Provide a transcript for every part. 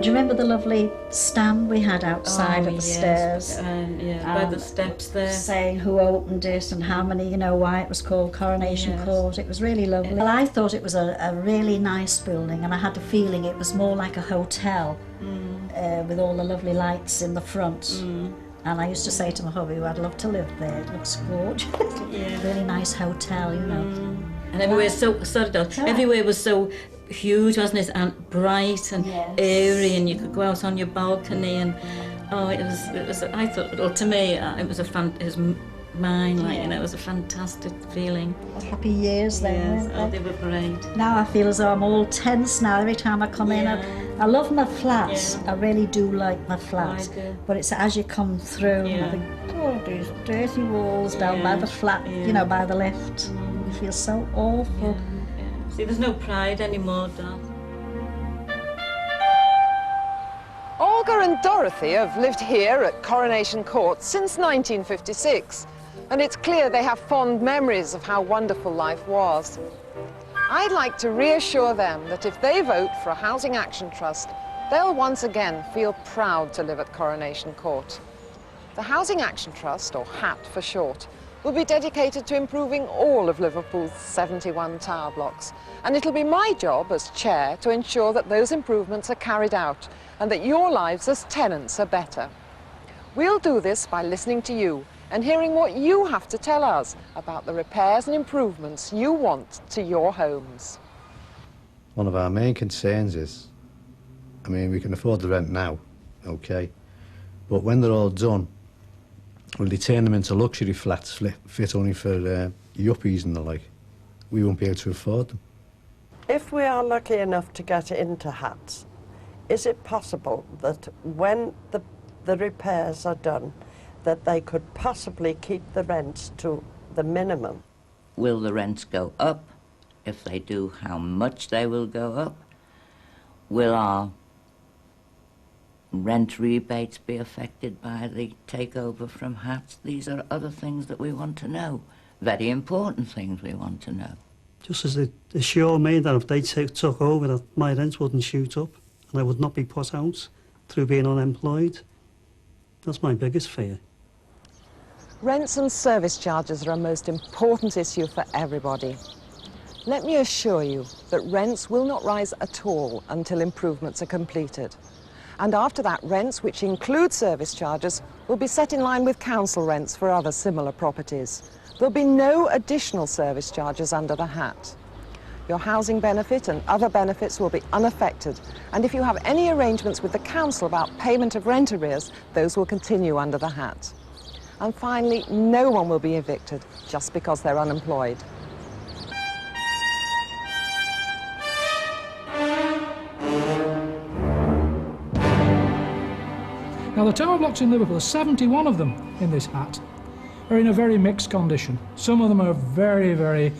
Do you remember the lovely stand we had outside of the stairs? By the steps there. Saying who opened it and how many, you know, why it was called Coronation Court. It was really lovely. Well, I thought it was a really nice building, and I had the feeling it was more like a hotel with all the lovely lights in the front. And I used to say to my hubby, I'd love to live there. It looks gorgeous. Really nice hotel, you know. And everywhere everywhere was so huge, wasn't it? And bright and airy, and you could go out on your balcony, and it was. I thought, well, to me, it was mine, like, you know, it was a fantastic feeling. Happy years then. Yes, they were great. Now I feel as though I'm all tense now every time I come in. I love my flats. I really do like my flats. But it's as you come through, I think, oh, these dirty walls down by the flat, you know, by the lift. You feel so awful. See, there's no pride anymore, Dad. Olga and Dorothy have lived here at Coronation Court since 1956, and it's clear they have fond memories of how wonderful life was. I'd like to reassure them that if they vote for a Housing Action Trust, they'll once again feel proud to live at Coronation Court. The Housing Action Trust, or H.a.t for short, will be dedicated to improving all of Liverpool's 71 tower blocks, and it'll be my job as chair to ensure that those improvements are carried out and that your lives as tenants are better. We'll do this by listening to you and hearing what you have to tell us about the repairs and improvements you want to your homes. One of our main concerns is, I mean, we can afford the rent now, okay, but when they're all done, will they turn them into luxury flats fit only for yuppies and the like? We won't be able to afford them. If we are lucky enough to get into H.a.t, is it possible that when the repairs are done, that they could possibly keep the rents to the minimum? Will the rents go up? If they do, how much they will go up? Will our rent rebates be affected by the takeover from H.a.t? These are other things that we want to know. Very important things we want to know. Just as they assure me that if they took over, that my rent wouldn't shoot up and I would not be put out through being unemployed. That's my biggest fear. Rents and service charges are a most important issue for everybody. Let me assure you that rents will not rise at all until improvements are completed. And after that, rents, which include service charges, will be set in line with council rents for other similar properties. There'll be no additional service charges under the H.a.t. Your housing benefit and other benefits will be unaffected, and if you have any arrangements with the council about payment of rent arrears, those will continue under the H.a.t. And finally, no one will be evicted just because they're unemployed. Now, the tower blocks in Liverpool, 71 of them in this H.a.t, are in a very mixed condition. Some of them are very, very,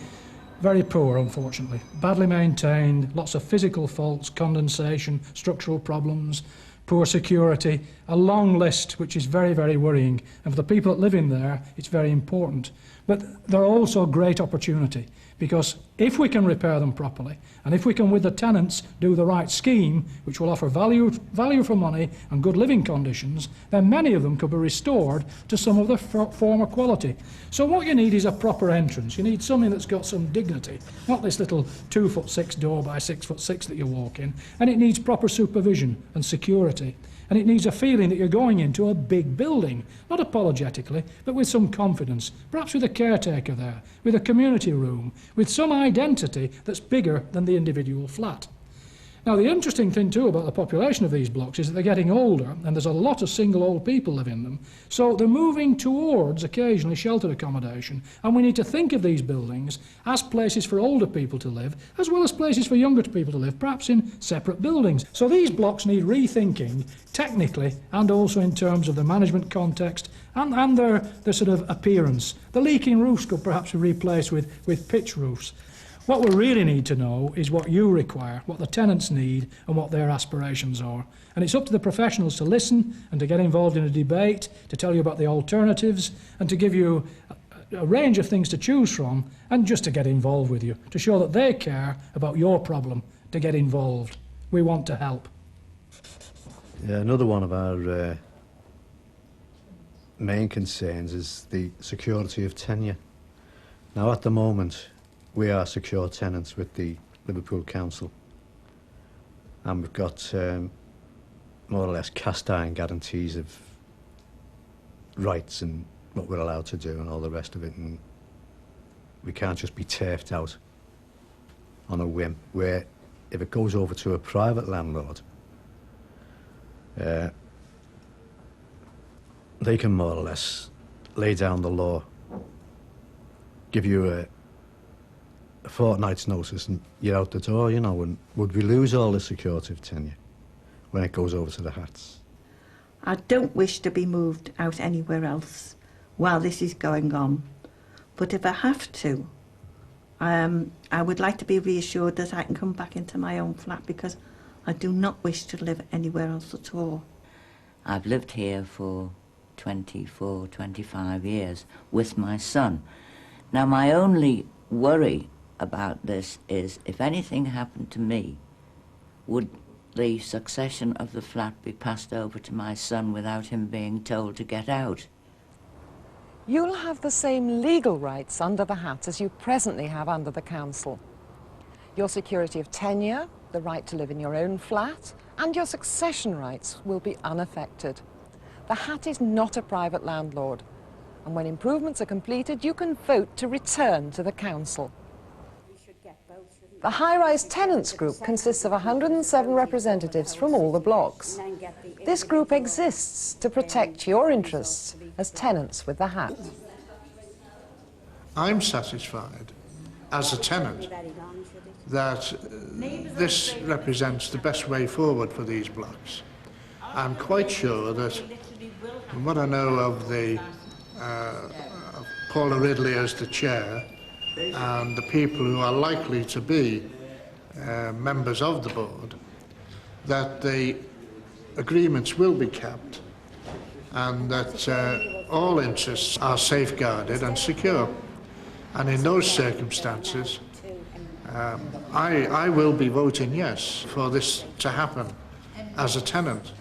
very poor, unfortunately. Badly maintained, lots of physical faults, condensation, structural problems, poor security, a long list which is very, very worrying. And for the people that live in there, it's very important. But there are also great opportunity, because if we can repair them properly, and if we can, with the tenants, do the right scheme, which will offer value for money and good living conditions, then many of them could be restored to some of their former quality. So what you need is a proper entrance. You need something that's got some dignity, not this little 2'6" door by 6'6" that you walk in, and it needs proper supervision and security. And it needs a feeling that you're going into a big building, not apologetically, but with some confidence, perhaps with a caretaker there, with a community room, with some identity that's bigger than the individual flat. Now, the interesting thing too about the population of these blocks is that they're getting older, and there's a lot of single old people live in them, so they're moving towards occasionally sheltered accommodation, and we need to think of these buildings as places for older people to live, as well as places for younger people to live, perhaps in separate buildings. So these blocks need rethinking technically, and also in terms of the management context and their sort of appearance. The leaking roofs could perhaps be replaced with pitch roofs. What we really need to know is what you require, what the tenants need, and what their aspirations are. And it's up to the professionals to listen and to get involved in a debate, to tell you about the alternatives, and to give you a range of things to choose from, and just to get involved with you, to show that they care about your problem, to get involved. We want to help. Yeah, another one of our main concerns is the security of tenure. Now, at the moment, we are secure tenants with the Liverpool Council, and we've got more or less cast iron guarantees of rights and what we're allowed to do and all the rest of it, and we can't just be turfed out on a whim, where if it goes over to a private landlord, they can more or less lay down the law, give you a fortnight's notice and you're out the door, you know. And would we lose all the security of tenure when it goes over to the H.a.t? I don't wish to be moved out anywhere else while this is going on, but if I have to, I would like to be reassured that I can come back into my own flat, because I do not wish to live anywhere else at all. I've lived here for 24, 25 years with my son. Now, my only worry about this is, if anything happened to me, would the succession of the flat be passed over to my son without him being told to get out? You'll have the same legal rights under the H.a.t as you presently have under the council. Your security of tenure, the right to live in your own flat, and your succession rights will be unaffected. The H.a.t is not a private landlord, and when improvements are completed, you can vote to return to the council. The high-rise tenants group consists of 107 representatives from all the blocks. This group exists to protect your interests as tenants with the H.a.t. I'm satisfied as a tenant that this represents the best way forward for these blocks. I'm quite sure that, from what I know of the of Paula Ridley as the chair, and the people who are likely to be members of the board, that the agreements will be kept and that all interests are safeguarded and secure. And in those circumstances, I will be voting yes for this to happen as a tenant.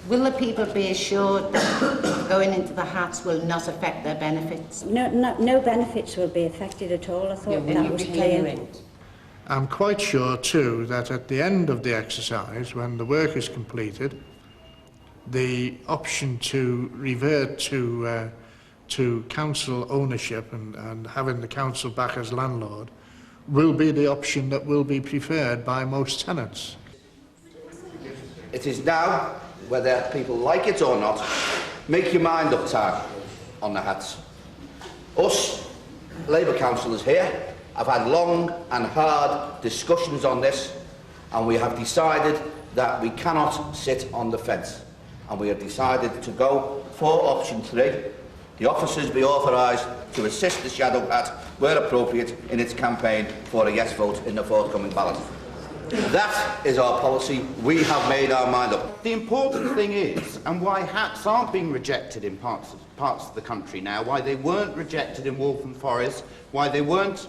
Will the people be assured that going into the H.a.t will not affect their benefits? No benefits will be affected at all. I thought that was clear. I'm quite sure too that at the end of the exercise, when the work is completed, the option to revert to council ownership and having the council back as landlord will be the option that will be preferred by most tenants. It is now, whether people like it or not, make your mind up time on the H.a.t. Us, Labour councillors here, have had long and hard discussions on this, and we have decided that we cannot sit on the fence, and we have decided to go for option 3. The officers be authorised to assist the shadow H.a.t where appropriate in its campaign for a yes vote in the forthcoming ballot. That is our policy. We have made our mind up. The important thing is, and why H.a.ts aren't being rejected in parts of the country now, why they weren't rejected in Waltham Forest, why they weren't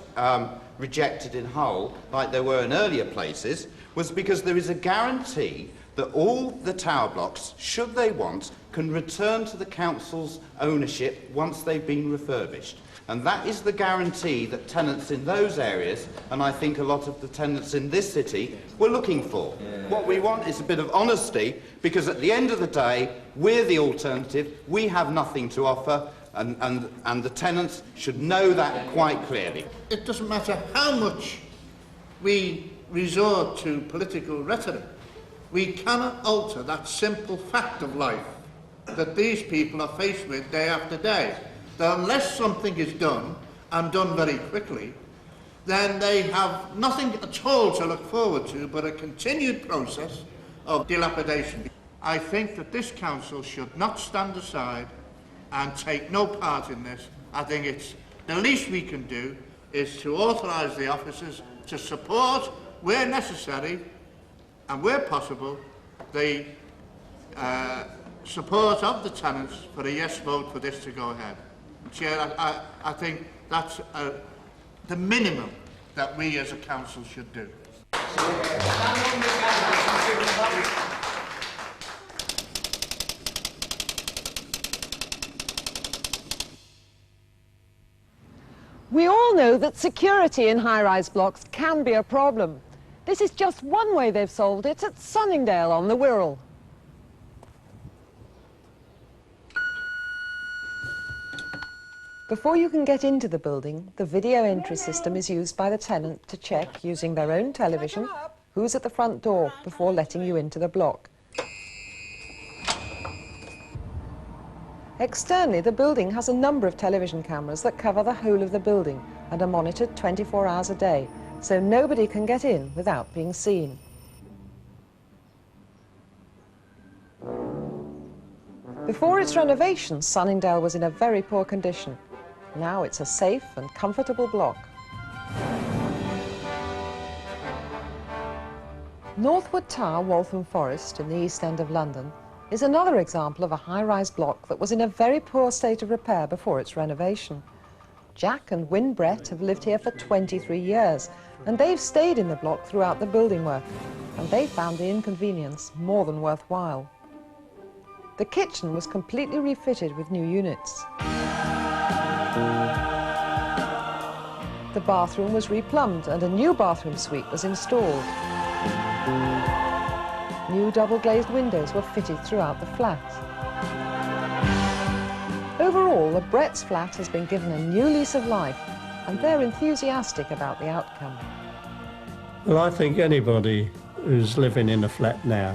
rejected in Hull like they were in earlier places, was because there is a guarantee that all the tower blocks, should they want, can return to the council's ownership once they've been refurbished. And that is the guarantee that tenants in those areas, and I think a lot of the tenants in this city, were looking for. What we want is a bit of honesty, because at the end of the day, we're the alternative, we have nothing to offer, and the tenants should know that quite clearly. It doesn't matter how much we resort to political rhetoric, we cannot alter that simple fact of life that these people are faced with day after day. That unless something is done, and done very quickly, then they have nothing at all to look forward to but a continued process of dilapidation. I think that this council should not stand aside and take no part in this. I think it's the least we can do is to authorise the officers to support, where necessary and where possible, the support of the tenants for a yes vote for this to go ahead. Chair, I think that's the minimum that we as a council should do. know that security in high-rise blocks can be a problem. This is just one way they've solved it at Sunningdale on the Wirral. Before you can get into the building, the video entry system is used by the tenant to check, using their own television, who's at the front door before letting you into the block. Externally, the building has a number of television cameras that cover the whole of the building and are monitored 24 hours a day, so nobody can get in without being seen. Before its renovation, Sunningdale was in a very poor condition. Now it's a safe and comfortable block. Northwood Tower, Waltham Forest, in the East End of London, is another example of a high-rise block that was in a very poor state of repair before its renovation. Jack and Wyn Brett have lived here for 23 years, and they've stayed in the block throughout the building work, and they found the inconvenience more than worthwhile. The kitchen was completely refitted with new units. The bathroom was replumbed and a new bathroom suite was installed. New double-glazed windows were fitted throughout the flat. Overall, the Brett's flat has been given a new lease of life, and they're enthusiastic about the outcome. Well, I think anybody who's living in a flat now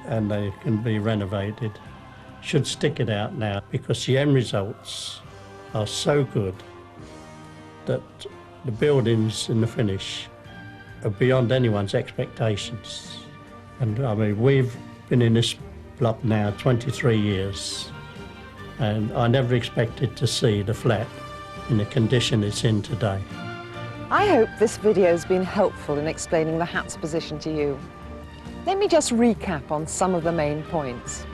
and they can be renovated should stick it out now, because the end results are so good that the buildings in the finish are beyond anyone's expectations. And I mean, we've been in this block now 23 years, and I never expected to see the flat in the condition it's in today. I hope this video's been helpful in explaining the H.a.t's position to you. Let me just recap on some of the main points.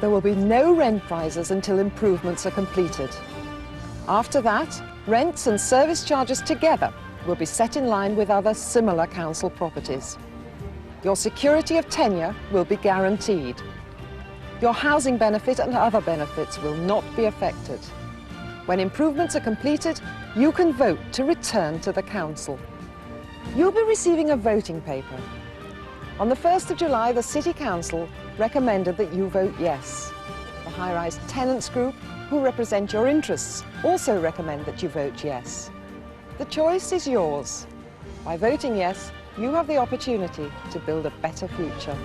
There will be no rent rises until improvements are completed. After that, rents and service charges together will be set in line with other similar council properties. Your security of tenure will be guaranteed. Your housing benefit and other benefits will not be affected. When improvements are completed, you can vote to return to the council. You'll be receiving a voting paper. On the 1st of July, the City Council recommended that you vote yes. The high-rise tenants group, who represent your interests, also recommend that you vote yes. The choice is yours. By voting yes, you have the opportunity to build a better future.